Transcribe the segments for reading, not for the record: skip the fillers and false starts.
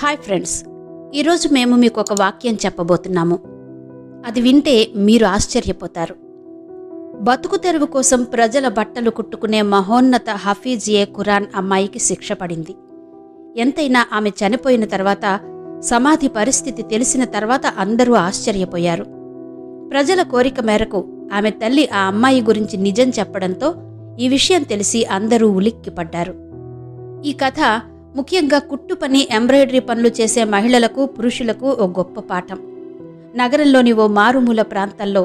Hi friends, ఈరోజు మేము మీకు ఒక వాక్యం చెప్పబోతున్నాము. అది వింటే మీరు ఆశ్చర్యపోతారు. బతుకు తెరువు కోసం ప్రజల బట్టలు కుట్టుకునే మహోన్నత హఫీజియే ఖురాన్ అమ్మాయికి శిక్ష పడింది. ఎంతైనా ఆమె చనిపోయిన తర్వాత, సమాధి పరిస్థితి తెలిసిన తర్వాత అందరూ ఆశ్చర్యపోయారు. ప్రజల కోరిక మేరకు ఆమె తల్లి ఆ అమ్మాయి గురించి నిజం చెప్పడంతో ఈ విషయం తెలిసి అందరూ ఉలిక్కిపడ్డారు. ఈ కథ ముఖ్యంగా కుట్టు పని, ఎంబ్రాయిడరీ పనులు చేసే మహిళలకు, పురుషులకు ఓ గొప్ప పాఠం. నగరంలోని ఓ మారుమూల ప్రాంతంలో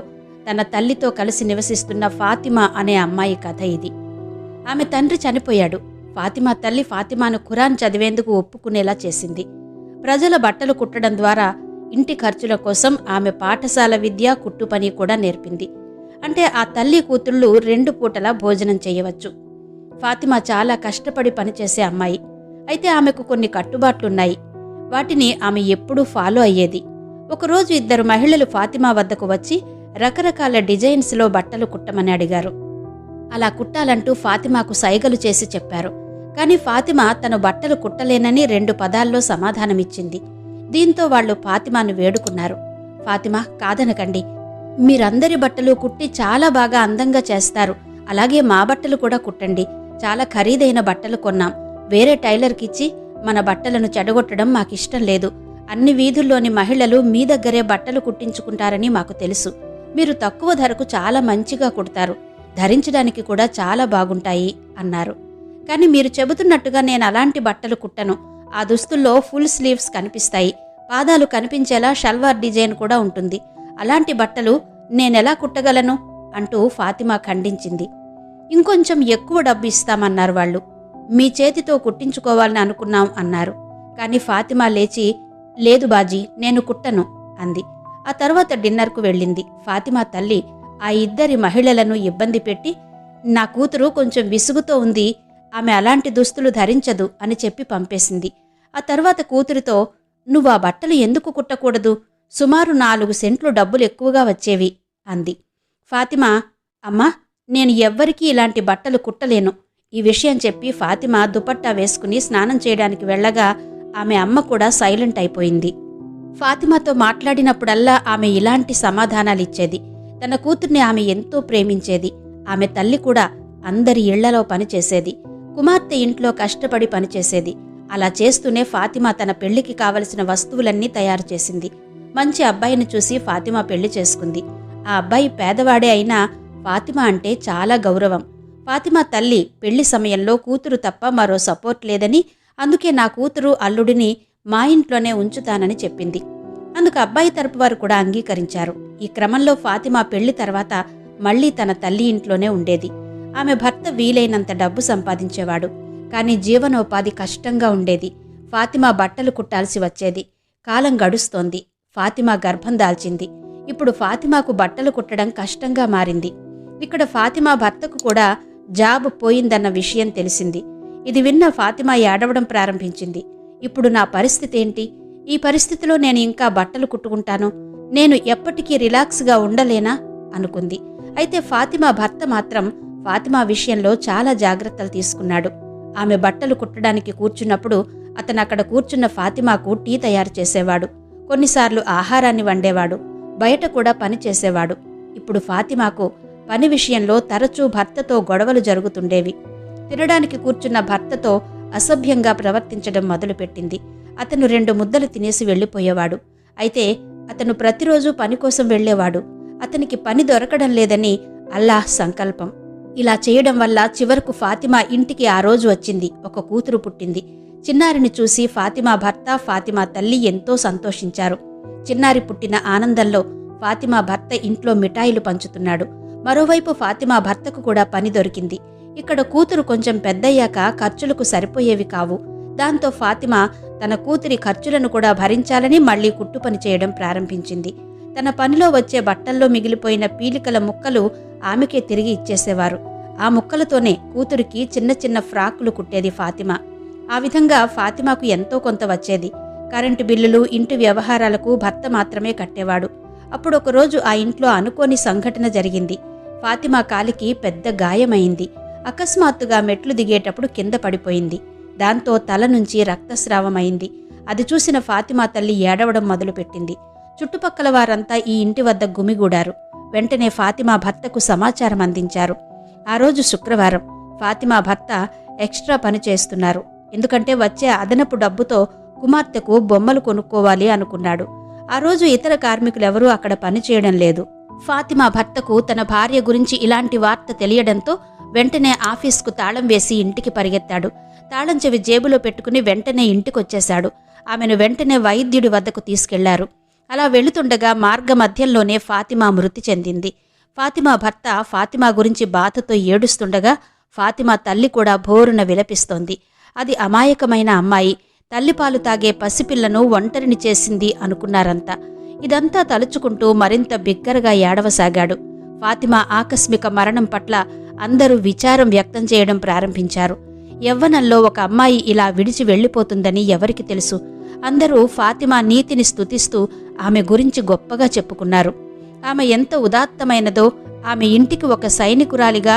తన తల్లితో కలిసి నివసిస్తున్న ఫాతిమా అనే అమ్మాయి కథ ఇది. ఆమె తండ్రి చనిపోయాడు. ఫాతిమా తల్లి ఫాతిమాను ఖురాన్ చదివేందుకు ఒప్పుకునేలా చేసింది. ప్రజల బట్టలు కుట్టడం ద్వారా ఇంటి ఖర్చుల కోసం ఆమె పాఠశాల విద్య, కుట్టు పని కూడా నేర్పింది. అంటే ఆ తల్లి కూతుళ్ళు 2 పూటలా భోజనం చేయవచ్చు. ఫాతిమా చాలా కష్టపడి పనిచేసే అమ్మాయి. అయితే ఆమెకు కొన్ని కట్టుబాట్లున్నాయి. వాటిని ఆమె ఎప్పుడూ ఫాలో అయ్యేది. ఒకరోజు 2 మహిళలు ఫాతిమా వద్దకు వచ్చి రకరకాల డిజైన్స్లో బట్టలు కుట్టమని అడిగారు. అలా కుట్టాలంటూ ఫాతిమాకు సైగలు చేసి చెప్పారు. కాని ఫాతిమా తను బట్టలు కుట్టలేనని 2 పదాల్లో సమాధానమిచ్చింది. దీంతో వాళ్లు ఫాతిమాను వేడుకున్నారు. ఫాతిమా, కాదనకండి, మీరందరి బట్టలు కుట్టి చాలా బాగా అందంగా చేస్తారు. అలాగే మా బట్టలు కూడా కుట్టండి. చాలా ఖరీదైన బట్టలు కొన్నాం. వేరే టైలర్కిచ్చి మన బట్టలను చెడగొట్టడం మాకిష్టం లేదు. అన్ని వీధుల్లోని మహిళలు మీ దగ్గరే బట్టలు కుట్టించుకుంటారని మాకు తెలుసు. మీరు తక్కువ ధరకు చాలా మంచిగా కుడతారు. ధరించడానికి కూడా చాలా బాగుంటాయి అన్నారు. కాని మీరు చెబుతున్నట్టుగా నేను అలాంటి బట్టలు కుట్టను. ఆ దుస్తుల్లో ఫుల్ స్లీవ్స్ కనిపిస్తాయి. పాదాలు కనిపించేలా షల్వార్ డిజైన్ కూడా ఉంటుంది. అలాంటి బట్టలు నేనెలా కుట్టగలను అంటూ ఫాతిమా ఖండించింది. ఇంకొంచెం ఎక్కువ డబ్బు ఇస్తామన్నారు వాళ్ళు. మీ చేతితో కుట్టించుకోవాలని అనుకున్నాం అన్నారు. కాని ఫాతిమా లేచి, లేదు బాజీ, నేను కుట్టను అంది. ఆ తర్వాత డిన్నర్కు వెళ్ళింది. ఫాతిమా తల్లి ఆ 2 మహిళలను ఇబ్బంది పెట్టి, నా కూతురు కొంచెం విసుగుతో ఉంది, ఆమె అలాంటి దుస్తులు ధరించదు అని చెప్పి పంపేసింది. ఆ తర్వాత కూతురితో, నువ్వు ఆ బట్టలు ఎందుకు కుట్టకూడదు? సుమారు 4 సెంట్లు డబ్బులు ఎక్కువగా వచ్చేవి అంది. ఫాతిమా, అమ్మా, నేను ఎవ్వరికీ ఇలాంటి బట్టలు కుట్టలేను. ఈ విషయం చెప్పి ఫాతిమా దుపట్టా వేసుకుని స్నానం చేయడానికి వెళ్లగా ఆమె అమ్మ కూడా సైలెంట్ అయిపోయింది. ఫాతిమాతో మాట్లాడినప్పుడల్లా ఆమె ఇలాంటి సమాధానాలిచ్చేది. తన కూతుర్ని ఆమె ఎంతో ప్రేమించేది. ఆమె తల్లి కూడా అందరి ఇళ్లలో పనిచేసేది. కుమార్తె ఇంట్లో కష్టపడి పనిచేసేది. అలా చేస్తూనే ఫాతిమా తన పెళ్లికి కావలసిన వస్తువులన్నీ తయారు చేసింది. మంచి అబ్బాయిని చూసి ఫాతిమా పెళ్లి చేసుకుంది. ఆ అబ్బాయి పేదవాడే అయినా ఫాతిమా అంటే చాలా గౌరవం. ఫాతిమా తల్లి పెళ్లి సమయంలో కూతురు తప్ప మరో సపోర్ట్ లేదని, అందుకే నా కూతురు, అల్లుడిని మా ఇంట్లోనే ఉంచుతానని చెప్పింది. అందుకు అబ్బాయి తరపు వారు కూడా అంగీకరించారు. ఈ క్రమంలో ఫాతిమా పెళ్లి తర్వాత మళ్లీ తన తల్లి ఇంట్లోనే ఉండేది. ఆమె భర్త వీలైనంత డబ్బు సంపాదించేవాడు. కాని జీవనోపాధి కష్టంగా ఉండేది. ఫాతిమా బట్టలు కుట్టాల్సి వచ్చేది. కాలం గడుస్తోంది. ఫాతిమా గర్భం దాల్చింది. ఇప్పుడు ఫాతిమాకు బట్టలు కుట్టడం కష్టంగా మారింది. ఇక్కడ ఫాతిమా భర్తకు కూడా జాబ్ పోయిందన్న విషయం తెలిసింది. ఇది విన్న ఫాతిమా ఏడవడం ప్రారంభించింది. ఇప్పుడు నా పరిస్థితి ఏంటి? ఈ పరిస్థితిలో నేను ఇంకా బట్టలు కుట్టుకుంటాను? నేను ఎప్పటికీ రిలాక్స్గా ఉండలేనా అనుకుంది. అయితే ఫాతిమా భర్త మాత్రం ఫాతిమా విషయంలో చాలా జాగ్రత్తలు తీసుకున్నాడు. ఆమె బట్టలు కుట్టడానికి కూర్చున్నప్పుడు అతను అక్కడ కూర్చున్న ఫాతిమాకు టీ తయారు చేసేవాడు. కొన్నిసార్లు ఆహారాన్ని వండేవాడు. బయట కూడా పని చేసేవాడు. ఇప్పుడు ఫాతిమాకు పని విషయంలో తరచూ భర్తతో గొడవలు జరుగుతుండేవి. తినడానికి కూర్చున్న భర్తతో అసభ్యంగా ప్రవర్తించడం మొదలుపెట్టింది. అతను 2 ముద్దలు తినేసి వెళ్ళిపోయేవాడు. అయితే అతను ప్రతిరోజు పని కోసం వెళ్లేవాడు. అతనికి పని దొరకడం లేదని అల్లాహ్ సంకల్పం. ఇలా చేయడం వల్ల చివరకు ఫాతిమా ఇంటికి ఆ రోజు వచ్చింది. ఒక కూతురు పుట్టింది. చిన్నారిని చూసి ఫాతిమా భర్త, ఫాతిమా తల్లి ఎంతో సంతోషించారు. చిన్నారి పుట్టిన ఆనందంలో ఫాతిమా భర్త ఇంట్లో మిఠాయిలు పంచుతున్నాడు. మరోవైపు ఫాతిమా భర్తకు కూడా పని దొరికింది. ఇక్కడ కూతురు కొంచెం పెద్దయ్యాక ఖర్చులకు సరిపోయేవి కావు. దాంతో ఫాతిమా తన కూతురి ఖర్చులను కూడా భరించాలని మళ్లీ కుట్టు పని చేయడం ప్రారంభించింది. తన పనిలో వచ్చే బట్టల్లో మిగిలిపోయిన పీలికల ముక్కలు ఆమెకే తిరిగి ఇచ్చేసేవారు. ఆ ముక్కలతోనే కూతురికి చిన్న చిన్న ఫ్రాకులు కుట్టేది ఫాతిమా. ఆ విధంగా ఫాతిమాకు ఎంతో కొంత వచ్చేది. కరెంటు బిల్లులు, ఇంటి వ్యవహారాలకు భర్త మాత్రమే కట్టేవాడు. అప్పుడు ఒకరోజు ఆ ఇంట్లో అనుకోని సంఘటన జరిగింది. ఫాతిమా కాలికి పెద్ద గాయమైంది. అకస్మాత్తుగా మెట్లు దిగేటప్పుడు కింద పడిపోయింది. దాంతో తల నుంచి రక్తస్రావమైంది. అది చూసిన ఫాతిమా తల్లి ఏడవడం మొదలుపెట్టింది. చుట్టుపక్కల వారంతా ఈ ఇంటి వద్ద గుమిగూడారు. వెంటనే ఫాతిమా భర్తకు సమాచారం అందించారు. ఆ రోజు శుక్రవారం. ఫాతిమా భర్త ఎక్స్ట్రా పని చేస్తున్నారు. ఎందుకంటే వచ్చే అదనపు డబ్బుతో కుమార్తెకు బొమ్మలు కొనుక్కోవాలి అనుకున్నాడు. ఆ రోజు ఇతర కార్మికులెవరూ అక్కడ పని చేయడం లేదు. ఫాతిమా భర్తకు తన భార్య గురించి ఇలాంటి వార్త తెలియడంతో వెంటనే ఆఫీస్కు తాళం వేసి ఇంటికి పరిగెత్తాడు. తాళం చెవి జేబులో పెట్టుకుని వెంటనే ఇంటికొచ్చేశాడు. ఆమెను వెంటనే వైద్యుడి వద్దకు తీసుకెళ్లారు. అలా వెళుతుండగా మార్గమధ్యంలోనే ఫాతిమా మృతి చెందింది. ఫాతిమా భర్త ఫాతిమా గురించి బాధతో ఏడుస్తుండగా ఫాతిమా తల్లి కూడా భోరున విలపిస్తోంది. అది అమాయకమైన అమ్మాయి, తల్లిపాలు తాగే పసిపిల్లను ఒంటరిని చేసింది అనుకున్నారంతా. ఇదంతా తలుచుకుంటూ మరింత బిగ్గరగా ఏడవసాగాడు. ఫాతిమా ఆకస్మిక మరణం పట్ల అందరూ విచారం వ్యక్తం చేయడం ప్రారంభించారు. యవ్వనంలో ఒక అమ్మాయి ఇలా విడిచి వెళ్లిపోతుందని ఎవరికి తెలుసు? అందరూ ఫాతిమా నీతిని స్తుతిస్తూ ఆమె గురించి గొప్పగా చెప్పుకున్నారు. ఆమె ఎంత ఉదాత్తమైనదో, ఆమె ఇంటికి ఒక సైనికురాలిగా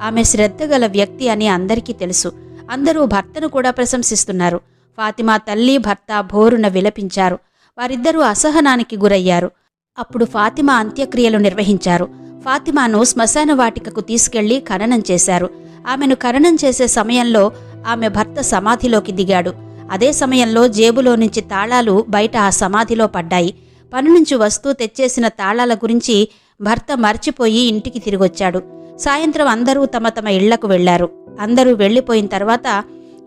ఆమె శ్రద్ధగల వ్యక్తి అని అందరికీ తెలుసు. అందరూ భర్తను కూడా ప్రశంసిస్తున్నారు. ఫాతిమా తల్లి భర్త భోరున విలపించారు. వారిద్దరూ అసహనానికి గురయ్యారు. అప్పుడు ఫాతిమా అంత్యక్రియలు నిర్వహించారు. ఫాతిమాను శ్మశాన వాటికకు తీసుకెళ్లి ఖననం చేశారు. ఆమెను ఖననం చేసే సమయంలో ఆమె భర్త సమాధిలోకి దిగాడు. అదే సమయంలో జేబులో నుంచి తాళాలు బయట ఆ సమాధిలో పడ్డాయి. పని నుంచి వస్తూ తెచ్చేసిన తాళాల గురించి భర్త మర్చిపోయి ఇంటికి తిరిగొచ్చాడు. సాయంత్రం అందరూ తమ తమ ఇళ్లకు వెళ్లారు. అందరూ వెళ్లిపోయిన తర్వాత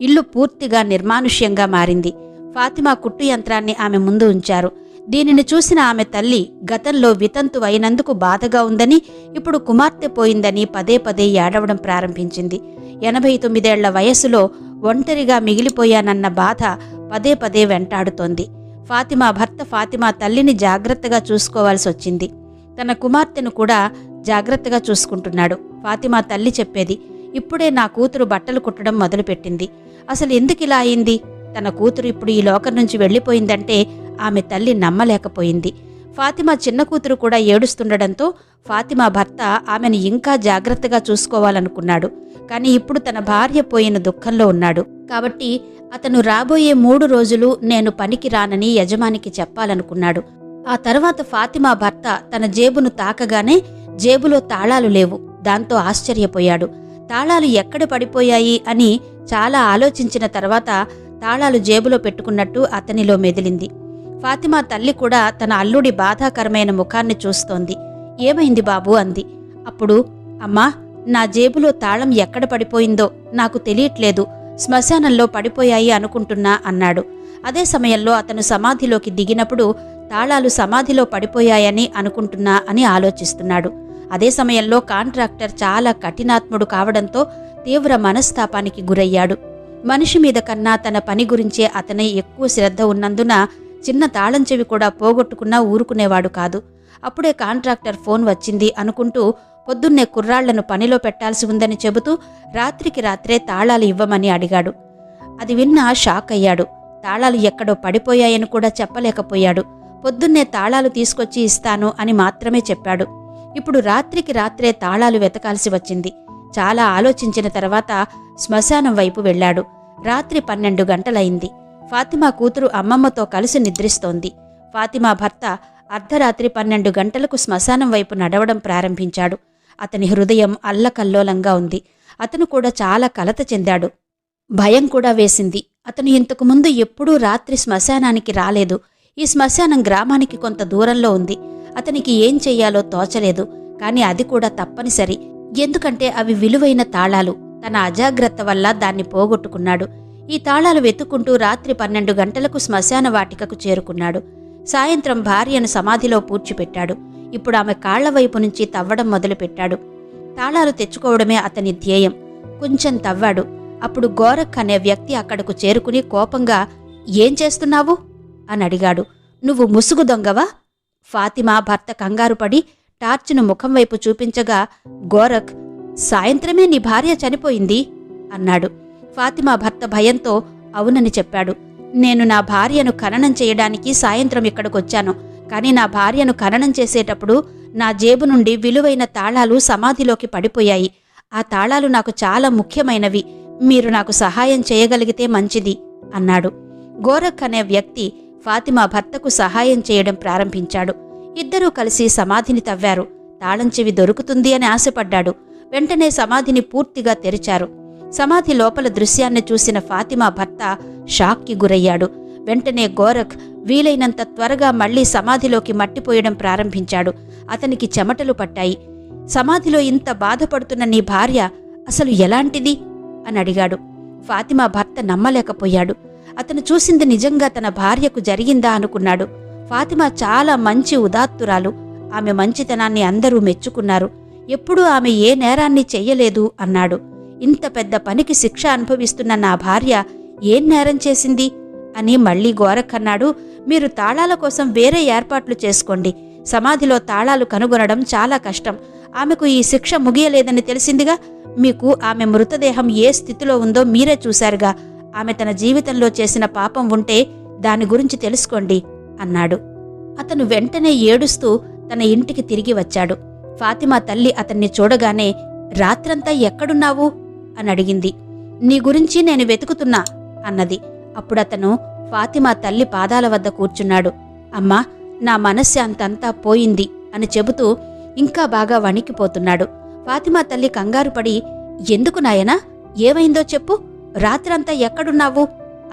ఇల్లు పూర్తిగా నిర్మానుష్యంగా మారింది. ఫాతిమా కుట్టు యంత్రాన్ని ఆమె ముందు ఉంచారు. దీనిని చూసిన ఆమె తల్లి గతంలో వితంతు అయినందుకు బాధగా ఉందని, ఇప్పుడు కుమార్తె పోయిందని పదే పదే ఏడవడం ప్రారంభించింది. 89 వయస్సులో ఒంటరిగా మిగిలిపోయానన్న బాధ పదే పదే వెంటాడుతోంది. ఫాతిమా భర్త ఫాతిమా తల్లిని జాగ్రత్తగా చూసుకోవాల్సి వచ్చింది. తన కుమార్తెను కూడా జాగ్రత్తగా చూసుకుంటున్నాడు. ఫాతిమా తల్లి చెప్పేది, ఇప్పుడే నా కూతురు బట్టలు కుట్టడం మొదలుపెట్టింది. అసలు ఎందుకిలా అయింది? తన కూతురు ఇప్పుడు ఈ లోకం నుంచి వెళ్లిపోయిందంటే ఆమె తల్లి నమ్మలేకపోయింది. ఫాతిమా చిన్న కూతురు కూడా ఏడుస్తుండడంతో ఫాతిమా భర్త ఆమెను ఇంకా జాగ్రత్తగా చూసుకోవాలనుకున్నాడు. కానీ ఇప్పుడు తన భార్య పోయిన దుఃఖంలో ఉన్నాడు. కాబట్టి అతను రాబోయే 3 రోజులు నేను పనికి రానని యజమానికి చెప్పాలనుకున్నాడు. ఆ తర్వాత ఫాతిమా భర్త తన జేబును తాకగానే జేబులో తాళాలు లేవు. దాంతో ఆశ్చర్యపోయాడు. తాళాలు ఎక్కడ పడిపోయాయి అని చాలా ఆలోచించిన తర్వాత తాళాలు జేబులో పెట్టుకున్నట్టు అతనిలో మెదిలింది. ఫాతిమా తల్లి కూడా తన అల్లుడి బాధాకరమైన ముఖాన్ని చూస్తోంది. ఏమైంది బాబూ అంది. అప్పుడు, అమ్మా, నా జేబులో తాళం ఎక్కడ పడిపోయిందో నాకు తెలియట్లేదు, శ్మశానంలో పడిపోయాయి అనుకుంటున్నా అన్నాడు. అదే సమయంలో అతను సమాధిలోకి దిగినప్పుడు తాళాలు సమాధిలో పడిపోయాయని అనుకుంటున్నా అని ఆలోచిస్తున్నాడు. అదే సమయంలో కాంట్రాక్టర్ చాలా కఠినాత్ముడు కావడంతో తీవ్ర మనస్తాపానికి గురయ్యాడు. మనిషి మీద కన్నా తన పని గురించే అతని ఎక్కువ శ్రద్ధ ఉన్నందున చిన్న తాళం చెవి కూడా పోగొట్టుకున్నా ఊరుకునేవాడు కాదు. అప్పుడే కాంట్రాక్టర్ ఫోన్ వచ్చింది అనుకుంటూ పొద్దున్నే కుర్రాళ్లను పనిలో పెట్టాల్సి ఉందని చెబుతూ రాత్రికి రాత్రే తాళాలు ఇవ్వమని అడిగాడు. అది విన్నా షాక్ అయ్యాడు. తాళాలు ఎక్కడో పడిపోయాయని కూడా చెప్పలేకపోయాడు. పొద్దున్నే తాళాలు తీసుకొచ్చి ఇస్తాను అని మాత్రమే చెప్పాడు. ఇప్పుడు రాత్రికి రాత్రే తాళాలు వెతకాల్సి వచ్చింది. చాలా ఆలోచించిన తర్వాత శ్మశానం వైపు వెళ్లాడు. రాత్రి 12 గంటలయింది. ఫాతిమా కూతురు అమ్మమ్మతో కలిసి నిద్రిస్తోంది. ఫాతిమా భర్త అర్ధరాత్రి 12 గంటలకు శ్మశానం వైపు నడవడం ప్రారంభించాడు. అతని హృదయం అల్లకల్లోలంగా ఉంది. అతను కూడా చాలా కలత చెందాడు. భయం కూడా వేసింది. అతను ఇంతకు ముందు ఎప్పుడూ రాత్రి శ్మశానానికి రాలేదు. ఈ శ్మశానం గ్రామానికి కొంత దూరంలో ఉంది. అతనికి ఏం చెయ్యాలో తోచలేదు. కాని అది కూడా తప్పనిసరి. ఎందుకంటే అవి విలువైన తాళాలు. తన అజాగ్రత్త వల్ల దాన్ని పోగొట్టుకున్నాడు. ఈ తాళాలు వెతుక్కుంటూ రాత్రి 12 గంటలకు శ్మశాన వాటికకు చేరుకున్నాడు. సాయంత్రం భార్యను సమాధిలో పూడ్చిపెట్టాడు. ఇప్పుడు ఆమె కాళ్ల వైపు నుంచి తవ్వడం మొదలుపెట్టాడు. తాళాలు తెచ్చుకోవడమే అతని ధ్యేయం. కొంచెం తవ్వాడు. అప్పుడు గోరఖ్ అనే వ్యక్తి అక్కడకు చేరుకుని కోపంగా, ఏం చేస్తున్నావు అని అడిగాడు. నువ్వు ముసుగు దొంగవా? ఫాతిమా భర్త కంగారుపడి టార్చును ముఖం వైపు చూపించగా గోరఖ్, సాయంత్రమే నీ భార్య చనిపోయింది అన్నాడు. ఫాతిమా భర్త భయంతో అవునని చెప్పాడు. నేను నా భార్యను ఖననం చేయడానికి సాయంత్రం ఇక్కడికొచ్చాను. కానీ నా భార్యను ఖననం చేసేటప్పుడు నా జేబు నుండి విలువైన తాళాలు సమాధిలోకి పడిపోయాయి. ఆ తాళాలు నాకు చాలా ముఖ్యమైనవి. మీరు నాకు సహాయం చేయగలిగితే మంచిది అన్నాడు. గోరఖ్ అనే వ్యక్తి ఫాతిమా భర్తకు సహాయం చేయడం ప్రారంభించాడు. ఇద్దరూ కలిసి సమాధిని తవ్వారు. తాళం చెవి దొరుకుతుంది అని ఆశపడ్డాడు. వెంటనే సమాధిని పూర్తిగా తెరిచారు. సమాధి లోపల దృశ్యాన్ని చూసిన ఫాతిమా భర్త షాక్కి గురయ్యాడు. వెంటనే గోరఖ్ వీలైనంత త్వరగా మళ్లీ సమాధిలోకి మట్టిపోయడం ప్రారంభించాడు. అతనికి చెమటలు పట్టాయి. సమాధిలో ఇంత బాధపడుతున్న నీ భార్య అసలు ఎలాంటిది అని అడిగాడు. ఫాతిమా భర్త నమ్మలేకపోయాడు. అతను చూసింది నిజంగా తన భార్యకు జరిగిందా అనుకున్నాడు. ఫాతిమా చాలా మంచి ఉదాత్తురాలు. ఆమె మంచితనాన్ని అందరూ మెచ్చుకున్నారు. ఎప్పుడూ ఆమె ఏ నేరాన్ని చెయ్యలేదు అన్నాడు. ఇంత పెద్ద పనికి శిక్ష అనుభవిస్తున్న నా భార్య ఏం నేరం చేసింది అని మళ్లీ గోరఖ్ అన్నాడు. మీరు తాళాల కోసం వేరే ఏర్పాట్లు చేసుకోండి. సమాధిలో తాళాలు కనుగొనడం చాలా కష్టం. ఆమెకు ఈ శిక్ష ముగియలేదని తెలిసిందిగా. మీకు ఆమె మృతదేహం ఏ స్థితిలో ఉందో మీరే చూశారుగా. ఆమె తన జీవితంలో చేసిన పాపం ఉంటే దాని గురించి తెలుసుకోండి అన్నాడు. అతను వెంటనే ఏడుస్తూ తన ఇంటికి తిరిగి వచ్చాడు. ఫాతిమా తల్లి అతన్ని చూడగానే రాత్రంతా ఎక్కడున్నావు అని అడిగింది. నీ గురించి నేను వెతుకుతున్నా అన్నది. అప్పుడతను ఫాతిమా తల్లి పాదాల వద్ద కూర్చున్నాడు. అమ్మా, నా మనశ్శాంతంతా పోయింది అని చెబుతూ ఇంకా బాగా వణికిపోతున్నాడు. ఫాతిమా తల్లి కంగారుపడి, ఎందుకు నాయనా, ఏమైందో చెప్పు, రాత్రంతా ఎక్కడున్నావు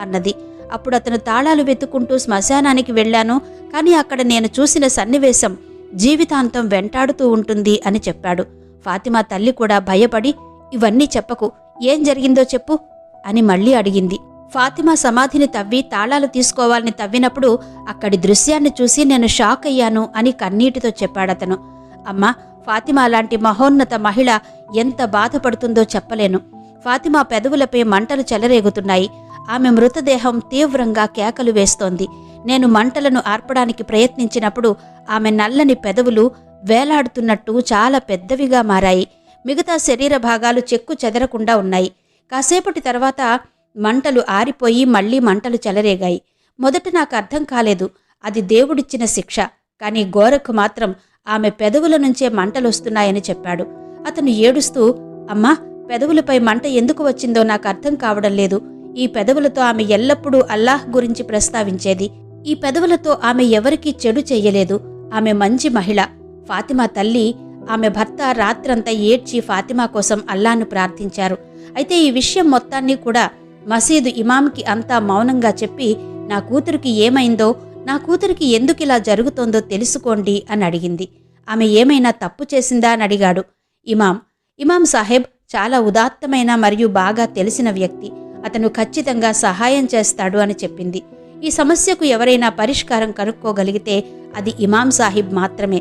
అన్నది. అప్పుడతను తాళాలు వెతుక్కుంటూ శ్మశానానికి వెళ్లాను, కాని అక్కడ నేను చూసిన సన్నివేశం జీవితాంతం వెంటాడుతూ ఉంటుంది అని చెప్పాడు. ఫాతిమా తల్లి కూడా భయపడి, ఇవన్నీ చెప్పకు, ఏం జరిగిందో చెప్పు అని మళ్లీ అడిగింది. ఫాతిమా సమాధిని తవ్వి తాళాలు తీసుకోవాలని తవ్వినప్పుడు అక్కడి దృశ్యాన్ని చూసి నేను షాక్ అయ్యాను అని కన్నీటితో చెప్పాడతను. అమ్మా, ఫాతిమా లాంటి మహోన్నత మహిళ ఎంత బాధపడుతుందో చెప్పలేను. ఫాతిమా పెదవులపై మంటలు చెలరేగుతున్నాయి. ఆమె మృతదేహం తీవ్రంగా కేకలు వేస్తోంది. నేను మంటలను ఆర్పడానికి ప్రయత్నించినప్పుడు ఆమె నల్లని పెదవులు వేలాడుతున్నట్టు చాలా పెద్దవిగా మారాయి. మిగతా శరీర భాగాలు చెక్కు చెదరకుండా ఉన్నాయి. కాసేపటి తర్వాత మంటలు ఆరిపోయి మళ్లీ మంటలు చెలరేగాయి. మొదట నాకు అర్థం కాలేదు, అది దేవుడిచ్చిన శిక్ష. కాని గోరఖ్ మాత్రం ఆమె పెదవుల నుంచే మంటలొస్తున్నాయని చెప్పాడు. అతను ఏడుస్తూ, అమ్మా, పెదవులపై మంట ఎందుకు వచ్చిందో నాకు అర్థం కావడం లేదు. ఈ పెదవులతో ఆమె ఎల్లప్పుడూ అల్లాహ్ గురించి ప్రస్తావించేది. ఈ పెదవులతో ఆమె ఎవరికీ చెడు చెయ్యలేదు. ఆమె మంచి మహిళ. ఫాతిమా తల్లి, ఆమె భర్త రాత్రంతా ఏడ్చి ఫాతిమా కోసం అల్లాను ప్రార్థించారు. అయితే ఈ విషయం మొత్తాన్ని కూడా మసీదు ఇమాంకి అంతా మౌనంగా చెప్పి, నా కూతురికి ఏమైందో, నా కూతురికి ఎందుకిలా జరుగుతోందో తెలుసుకోండి అని అడిగింది. ఆమె ఏమైనా తప్పు చేసిందా అని అడిగాడు. ఇమాం సాహెబ్ చాలా ఉదాత్తమైన మరియు బాగా తెలిసిన వ్యక్తి. అతను ఖచ్చితంగా సహాయం చేస్తాడు అని చెప్పింది. ఈ సమస్యకు ఎవరైనా పరిష్కారం కనుక్కోగలిగితే అది ఇమాం సాహిబ్ మాత్రమే.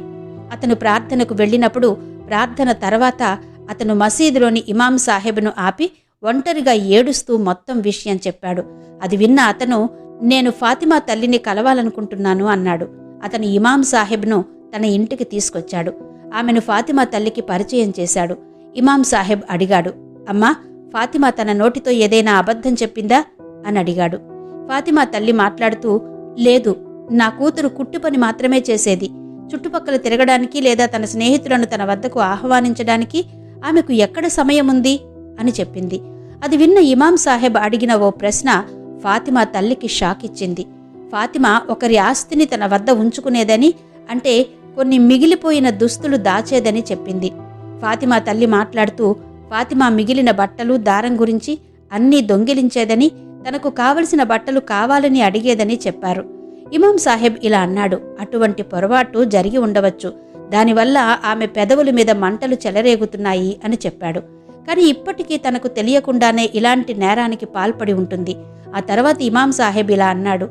అతను ప్రార్థనకు వెళ్ళినప్పుడు ప్రార్థన తర్వాత అతను మసీదులోని ఇమాం సాహెబ్ను ఆపి ఒంటరిగా ఏడుస్తూ మొత్తం విషయం చెప్పాడు. అది విన్న అతను, నేను ఫాతిమా తల్లిని కలవాలనుకుంటున్నాను అన్నాడు. అతను ఇమాం సాహెబ్ను తన ఇంటికి తీసుకొచ్చాడు. ఆమెను ఫాతిమా తల్లికి పరిచయం చేశాడు. ఇమాం సాహెబ్ అడిగాడు, అమ్మా, ఫాతిమా తన నోటితో ఏదైనా అబద్ధం చెప్పిందా అని అడిగాడు. ఫాతిమా తల్లి మాట్లాడుతూ, లేదు, నా కూతురు కుట్టు పని మాత్రమే చేసేది. చుట్టుపక్కల తిరగడానికి లేదా తన స్నేహితులను తన వద్దకు ఆహ్వానించడానికి ఆమెకు ఎక్కడ సమయముంది అని చెప్పింది. అది విన్న ఇమాం సాహెబ్ అడిగిన ఓ ప్రశ్న ఫాతిమా తల్లికి షాక్ ఇచ్చింది. ఫాతిమా ఒకరి ఆస్తిని తన వద్ద ఉంచుకునేదని, అంటే కొన్ని మిగిలిపోయిన దుస్తులు దాచేదని చెప్పింది. ఫాతిమా తల్లి మాట్లాడుతూ, ఫాతిమా మిగిలిన బట్టలు, దారం గురించి అన్నీ దొంగిలించేదని, తనకు కావలసిన బట్టలు కావాలని అడిగేదని చెప్పారు. ఇమాం సాహెబ్ ఇలా అన్నాడు, అటువంటి పొరపాటు జరిగి ఉండవచ్చు. దానివల్ల ఆమె పెదవుల మీద మంటలు చెలరేగుతున్నాయి అని చెప్పాడు. కానీ ఇప్పటికీ తనకు తెలియకుండానే ఇలాంటి నేరానికి పాల్పడి ఉంటుంది. ఆ తర్వాత ఇమాం సాహెబ్ ఇలా అన్నాడు,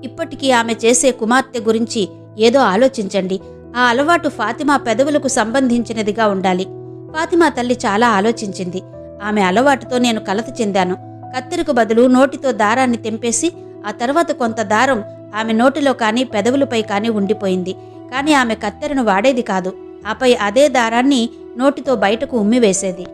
ఇప్పటికీ ఆమె చేసే కుమార్తె గురించి ఏదో ఆలోచించండి. ఆ అలవాటు ఫాతిమా పెదవులకు సంబంధించినదిగా ఉండాలి. ఫాతిమా తల్లి చాలా ఆలోచించింది. ఆమె అలవాటుతో నేను కలత చెందాను. కత్తెరకు బదులు నోటితో దారాన్ని తెంపేసి ఆ తర్వాత కొంత దారం ఆమె నోటిలో కానీ పెదవులపై కానీ ఉండిపోయింది. కానీ ఆమె కత్తెరను వాడేది కాదు. ఆపై అదే దారాన్ని నోటితో బయటకు ఉమ్మివేసేది.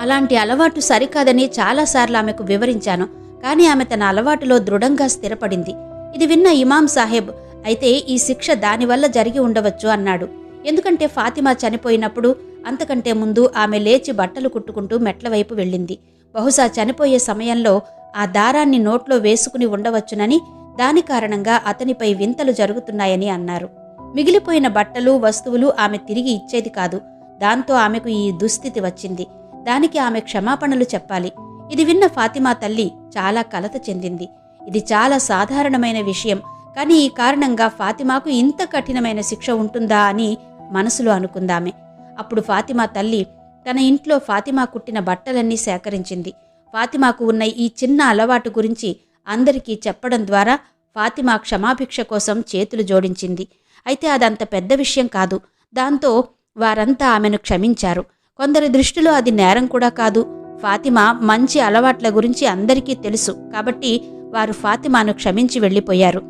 అలాంటి అలవాటు సరికాదని చాలాసార్లు ఆమెకు వివరించాను. కానీ ఆమె తన అలవాటులో దృఢంగా స్థిరపడింది. ఇది విన్న ఇమాం సాహెబ్, అయితే ఈ శిక్ష దానివల్ల జరిగి ఉండవచ్చు అన్నాడు. ఎందుకంటే ఫాతిమా చనిపోయినప్పుడు అంతకంటే ముందు ఆమె లేచి బట్టలు కుట్టుకుంటూ మెట్ల వైపు వెళ్ళింది. బహుశా చనిపోయే సమయంలో ఆ దారాన్ని నోట్లో వేసుకుని ఉండవచ్చునని, దాని కారణంగా అతనిపై వింతలు జరుగుతున్నాయని అన్నారు. మిగిలిపోయిన బట్టలు, వస్తువులు ఆమె తిరిగి ఇచ్చేది కాదు. దాంతో ఆమెకు ఈ దుస్థితి వచ్చింది. దానికి ఆమె క్షమాపణలు చెప్పాలి. ఇది విన్న ఫాతిమా తల్లి చాలా కలత చెందింది. ఇది చాలా సాధారణమైన విషయం, కానీ ఈ కారణంగా ఫాతిమాకు ఇంత కఠినమైన శిక్ష ఉంటుందా అని మనసులో అనుకుందామె. అప్పుడు ఫాతిమా తల్లి తన ఇంట్లో ఫాతిమా కుట్టిన బట్టలన్నీ సేకరించింది. ఫాతిమాకు ఉన్న ఈ చిన్న అలవాటు గురించి అందరికీ చెప్పడం ద్వారా ఫాతిమా క్షమాభిక్ష కోసం చేతులు జోడించింది. అయితే అదంత పెద్ద విషయం కాదు. దాంతో వారంతా ఆమెను క్షమించారు. కొందరి దృష్టిలో అది నేరం కూడా కాదు. ఫాతిమా మంచి అలవాట్ల గురించి అందరికీ తెలుసు కాబట్టి వారు ఫాతిమాను క్షమించి వెళ్ళిపోయారు.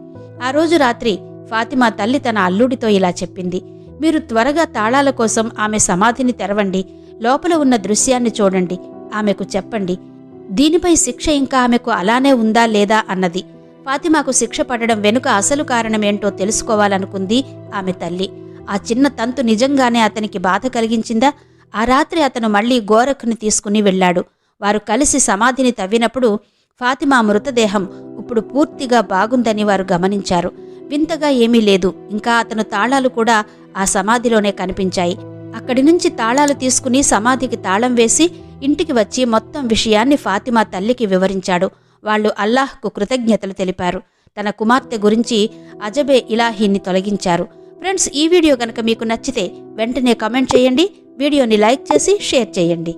ఆ రోజు రాత్రి ఫాతిమా తల్లి తన అల్లుడితో ఇలా చెప్పింది: మీరు త్వరగా తాళాల కోసం ఆమె సమాధిని తెరవండి, లోపల ఉన్న దృశ్యాన్ని చూడండి, ఆమెకు చెప్పండి. దీనిపై శిక్ష ఇంకా ఆమెకు అలానే ఉందా లేదా అన్నది. ఫాతిమాకు శిక్ష పడడం వెనుక అసలు కారణమేంటో తెలుసుకోవాలనుకుంది ఆమె తల్లి. ఆ చిన్న తంతు నిజంగానే అతనికి బాధ కలిగించిందా? ఆ రాత్రి అతను మళ్లీ గోరఖ్ని తీసుకుని వెళ్లాడు. వారు కలిసి సమాధిని తవ్వినప్పుడు ఫాతిమా మృతదేహం ఇప్పుడు పూర్తిగా బాగుందని వారు గమనించారు. వింతగా ఏమీ లేదు. ఇంకా అతను తాళాలు కూడా ఆ సమాధిలోనే కనిపించాయి. అక్కడి నుంచి తాళాలు తీసుకుని సమాధికి తాళం వేసి ఇంటికి వచ్చి మొత్తం విషయాన్ని ఫాతిమా తల్లికి వివరించాడు. వాళ్లు అల్లాహ్కు కృతజ్ఞతలు తెలిపారు. తన కుమార్తె గురించి అజబే ఇలాహీని తొలగించారు. ఫ్రెండ్స్, ఈ వీడియో కనుక మీకు నచ్చితే వెంటనే కామెంట్ చేయండి. వీడియోని లైక్ చేసి షేర్ చేయండి.